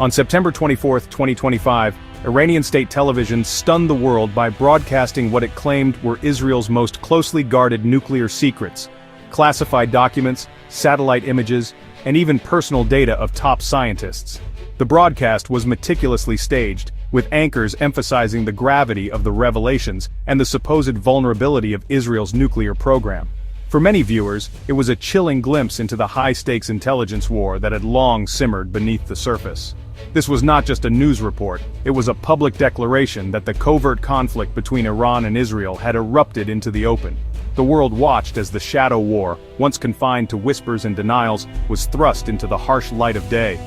On September 24, 2025, Iranian state television stunned the world by broadcasting what it claimed were Israel's most closely guarded nuclear secrets, classified documents, satellite images, and even personal data of top scientists. The broadcast was meticulously staged, with anchors emphasizing the gravity of the revelations and the supposed vulnerability of Israel's nuclear program. For many viewers, it was a chilling glimpse into the high-stakes intelligence war that had long simmered beneath the surface. This was not just a news report, it was a public declaration that the covert conflict between Iran and Israel had erupted into the open. The world watched as the shadow war, once confined to whispers and denials, was thrust into the harsh light of day.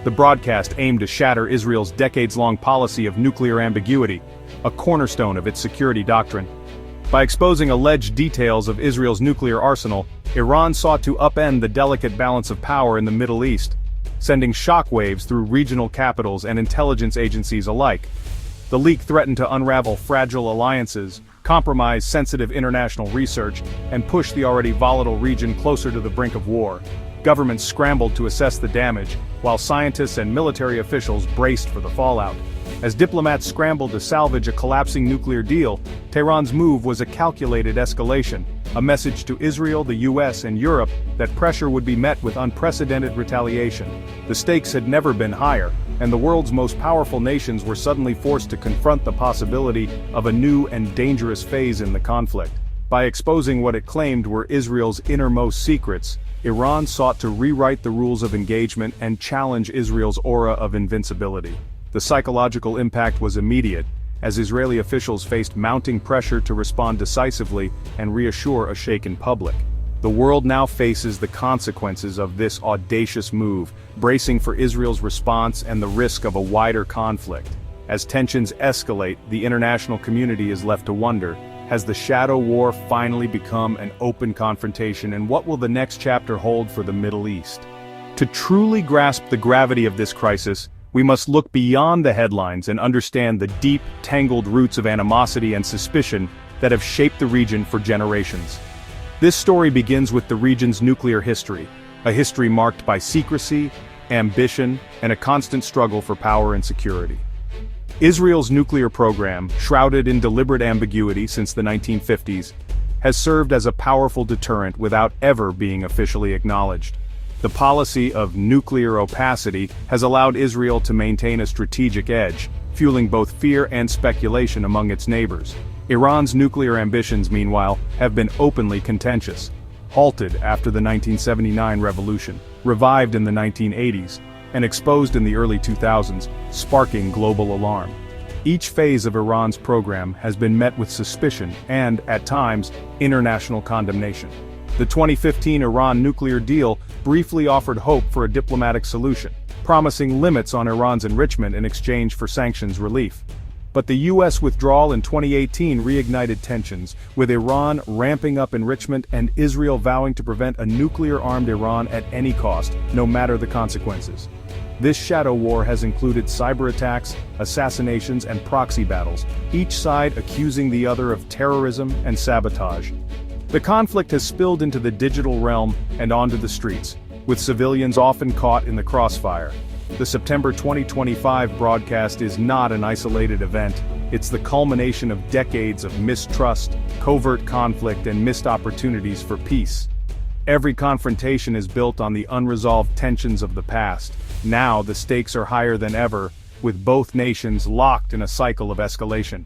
The broadcast aimed to shatter Israel's decades-long policy of nuclear ambiguity, a cornerstone of its security doctrine. By exposing alleged details of Israel's nuclear arsenal, Iran sought to upend the delicate balance of power in the Middle East, sending shockwaves through regional capitals and intelligence agencies alike. The leak threatened to unravel fragile alliances, compromise sensitive international research, and push the already volatile region closer to the brink of war. Governments scrambled to assess the damage, while scientists and military officials braced for the fallout. As diplomats scrambled to salvage a collapsing nuclear deal, Tehran's move was a calculated escalation, a message to Israel, the U.S., and Europe that pressure would be met with unprecedented retaliation. The stakes had never been higher, and the world's most powerful nations were suddenly forced to confront the possibility of a new and dangerous phase in the conflict. By exposing what it claimed were Israel's innermost secrets, Iran sought to rewrite the rules of engagement and challenge Israel's aura of invincibility. The psychological impact was immediate, as Israeli officials faced mounting pressure to respond decisively and reassure a shaken public. The world now faces the consequences of this audacious move, bracing for Israel's response and the risk of a wider conflict. As tensions escalate, the international community is left to wonder, has the shadow war finally become an open confrontation, and what will the next chapter hold for the Middle East? To truly grasp the gravity of this crisis, we must look beyond the headlines and understand the deep, tangled roots of animosity and suspicion that have shaped the region for generations. This story begins with the region's nuclear history, a history marked by secrecy, ambition, and a constant struggle for power and security. Israel's nuclear program, shrouded in deliberate ambiguity since the 1950s, has served as a powerful deterrent without ever being officially acknowledged. The policy of nuclear opacity has allowed Israel to maintain a strategic edge, fueling both fear and speculation among its neighbors. Iran's nuclear ambitions, meanwhile, have been openly contentious, halted after the 1979 revolution, revived in the 1980s, and exposed in the early 2000s, sparking global alarm. Each phase of Iran's program has been met with suspicion and, at times, international condemnation. The 2015 Iran nuclear deal briefly offered hope for a diplomatic solution, promising limits on Iran's enrichment in exchange for sanctions relief. But the U.S. withdrawal in 2018 reignited tensions, with Iran ramping up enrichment and Israel vowing to prevent a nuclear-armed Iran at any cost, no matter the consequences. This shadow war has included cyber attacks, assassinations, and proxy battles, each side accusing the other of terrorism and sabotage. The conflict has spilled into the digital realm and onto the streets, with civilians often caught in the crossfire. The September 2025 broadcast is not an isolated event, it's the culmination of decades of mistrust, covert conflict, and missed opportunities for peace. Every confrontation is built on the unresolved tensions of the past. Now the stakes are higher than ever, with both nations locked in a cycle of escalation.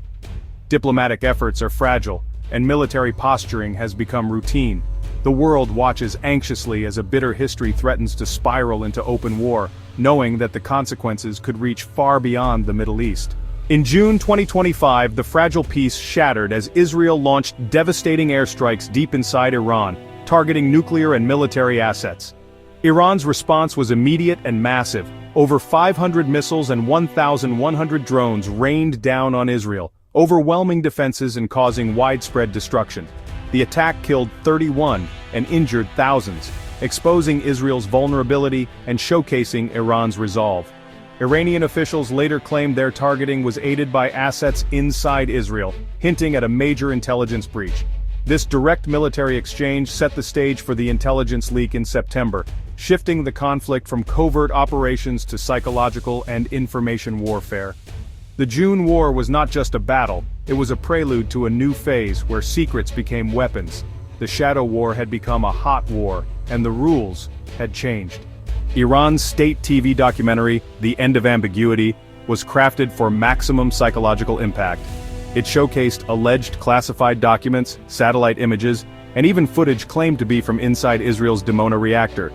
Diplomatic efforts are fragile, and military posturing has become routine. The world watches anxiously as a bitter history threatens to spiral into open war, knowing that the consequences could reach far beyond the Middle East. In June 2025, the fragile peace shattered as Israel launched devastating airstrikes deep inside Iran, targeting nuclear and military assets. Iran's response was immediate and massive. Over 500 missiles and 1,100 drones rained down on Israel, overwhelming defenses and causing widespread destruction. The attack killed 31 and injured thousands, exposing Israel's vulnerability and showcasing Iran's resolve. Iranian officials later claimed their targeting was aided by assets inside Israel, hinting at a major intelligence breach. This direct military exchange set the stage for the intelligence leak in September, shifting the conflict from covert operations to psychological and information warfare. The June War was not just a battle, it was a prelude to a new phase where secrets became weapons. The Shadow War had become a hot war, and the rules had changed. Iran's state TV documentary, The End of Ambiguity, was crafted for maximum psychological impact. It showcased alleged classified documents, satellite images, and even footage claimed to be from inside Israel's Dimona reactor.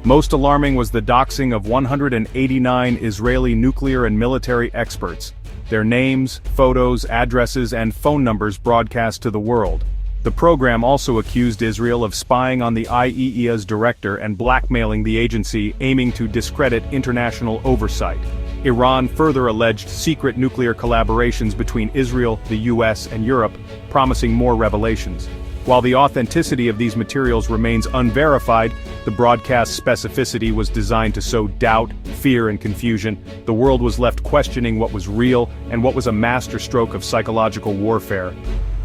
Most alarming was the doxing of 189 Israeli nuclear and military experts. Their names, photos, addresses, and phone numbers broadcast to the world. The program also accused Israel of spying on the IAEA's director and blackmailing the agency, aiming to discredit international oversight. Iran further alleged secret nuclear collaborations between Israel, the U.S., and Europe, promising more revelations. While the authenticity of these materials remains unverified, the broadcast's specificity was designed to sow doubt, fear, and confusion. The world was left questioning what was real and what was a masterstroke of psychological warfare.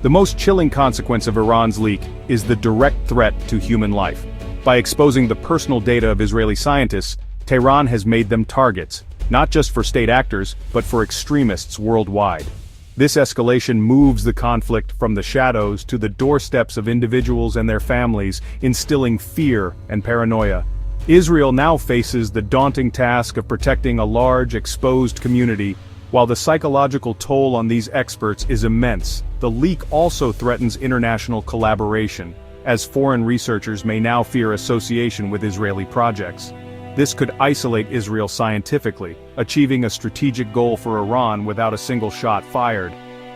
The most chilling consequence of Iran's leak is the direct threat to human life. By exposing the personal data of Israeli scientists, Tehran has made them targets, not just for state actors, but for extremists worldwide. This escalation moves the conflict from the shadows to the doorsteps of individuals and their families, instilling fear and paranoia. Israel now faces the daunting task of protecting a large, exposed community. While the psychological toll on these experts is immense, the leak also threatens international collaboration, as foreign researchers may now fear association with Israeli projects. This could isolate Israel scientifically, achieving a strategic goal for Iran without a single shot fired.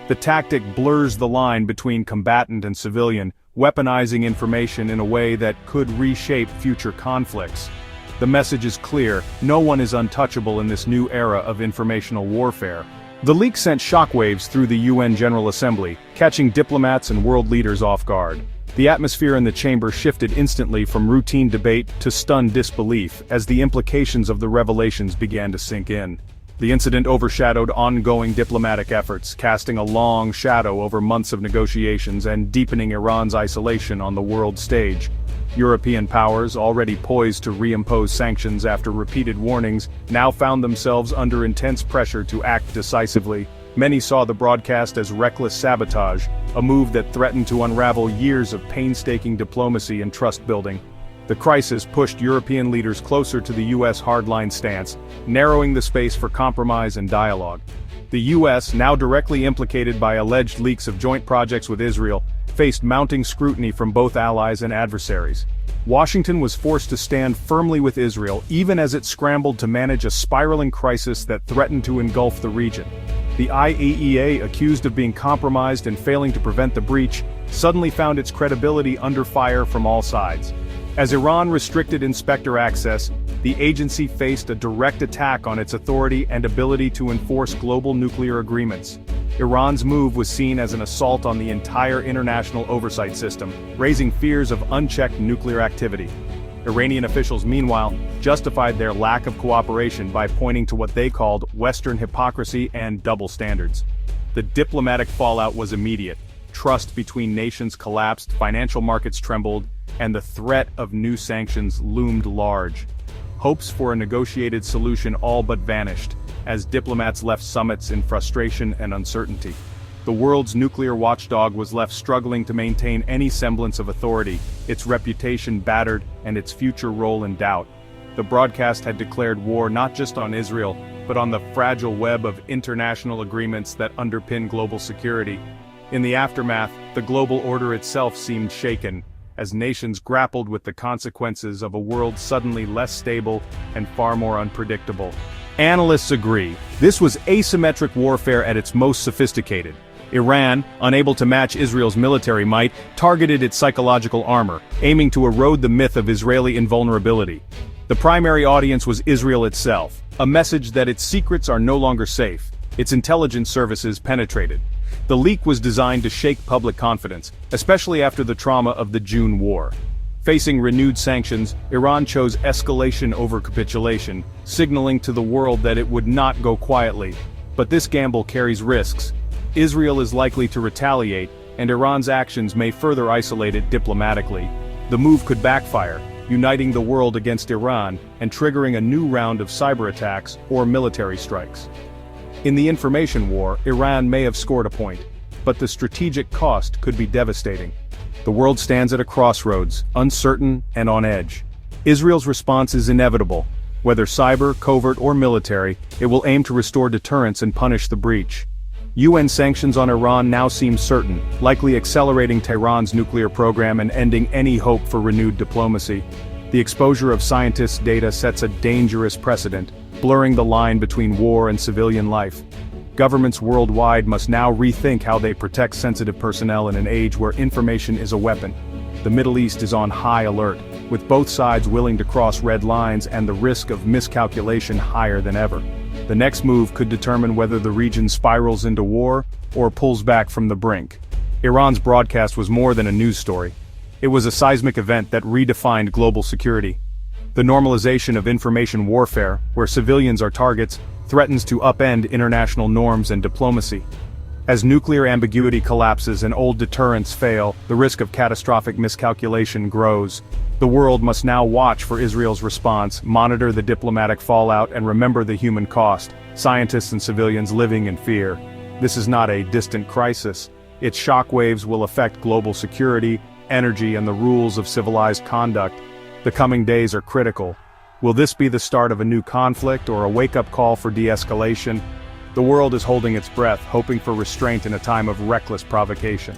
The tactic blurs the line between combatant and civilian, weaponizing information in a way that could reshape future conflicts. The message is clear: no one is untouchable in this new era of informational warfare. The leak sent shockwaves through the UN General Assembly, catching diplomats and world leaders off guard. The atmosphere in the chamber shifted instantly from routine debate to stunned disbelief as the implications of the revelations began to sink in. The incident overshadowed ongoing diplomatic efforts, casting a long shadow over months of negotiations and deepening Iran's isolation on the world stage. European powers, already poised to reimpose sanctions after repeated warnings, now found themselves under intense pressure to act decisively. Many saw the broadcast as reckless sabotage, a move that threatened to unravel years of painstaking diplomacy and trust-building. The crisis pushed European leaders closer to the U.S. hardline stance, narrowing the space for compromise and dialogue. The U.S., now directly implicated by alleged leaks of joint projects with Israel, faced mounting scrutiny from both allies and adversaries. Washington was forced to stand firmly with Israel, even as it scrambled to manage a spiraling crisis that threatened to engulf the region. The IAEA, accused of being compromised and failing to prevent the breach, suddenly found its credibility under fire from all sides. As Iran restricted inspector access, the agency faced a direct attack on its authority and ability to enforce global nuclear agreements. Iran's move was seen as an assault on the entire international oversight system, raising fears of unchecked nuclear activity. Iranian officials, meanwhile, justified their lack of cooperation by pointing to what they called Western hypocrisy and double standards. The diplomatic fallout was immediate. Trust between nations collapsed, financial markets trembled, and the threat of new sanctions loomed large. Hopes for a negotiated solution all but vanished, as diplomats left summits in frustration and uncertainty. The world's nuclear watchdog was left struggling to maintain any semblance of authority, its reputation battered and its future role in doubt. The broadcast had declared war not just on Israel, but on the fragile web of international agreements that underpin global security. In the aftermath, the global order itself seemed shaken, as nations grappled with the consequences of a world suddenly less stable and far more unpredictable. Analysts agree, this was asymmetric warfare at its most sophisticated. Iran, unable to match Israel's military might, targeted its psychological armor, aiming to erode the myth of Israeli invulnerability. The primary audience was Israel itself, a message that its secrets are no longer safe. Its intelligence services penetrated. The leak was designed to shake public confidence, especially after the trauma of the June War. Facing renewed sanctions, Iran chose escalation over capitulation, signaling to the world that it would not go quietly. But this gamble carries risks. Israel is likely to retaliate, and Iran's actions may further isolate it diplomatically. The move could backfire, uniting the world against Iran and triggering a new round of cyber attacks or military strikes. In the information war, Iran may have scored a point, but the strategic cost could be devastating. The world stands at a crossroads, uncertain and on edge. Israel's response is inevitable. Whether cyber, covert or military, it will aim to restore deterrence and punish the breach. UN sanctions on Iran now seem certain, likely accelerating Tehran's nuclear program and ending any hope for renewed diplomacy. The exposure of scientists' data sets a dangerous precedent, blurring the line between war and civilian life. Governments worldwide must now rethink how they protect sensitive personnel in an age where information is a weapon. The Middle East is on high alert, with both sides willing to cross red lines and the risk of miscalculation higher than ever. The next move could determine whether the region spirals into war or pulls back from the brink. Iran's broadcast was more than a news story. It was a seismic event that redefined global security. The normalization of information warfare, where civilians are targets, threatens to upend international norms and diplomacy. As nuclear ambiguity collapses and old deterrents fail, the risk of catastrophic miscalculation grows. The world must now watch for Israel's response, monitor the diplomatic fallout, and remember the human cost, scientists and civilians living in fear. This is not a distant crisis. Its shockwaves will affect global security, energy, and the rules of civilized conduct. The coming days are critical. Will this be the start of a new conflict or a wake-up call for de-escalation? The world is holding its breath, hoping for restraint in a time of reckless provocation.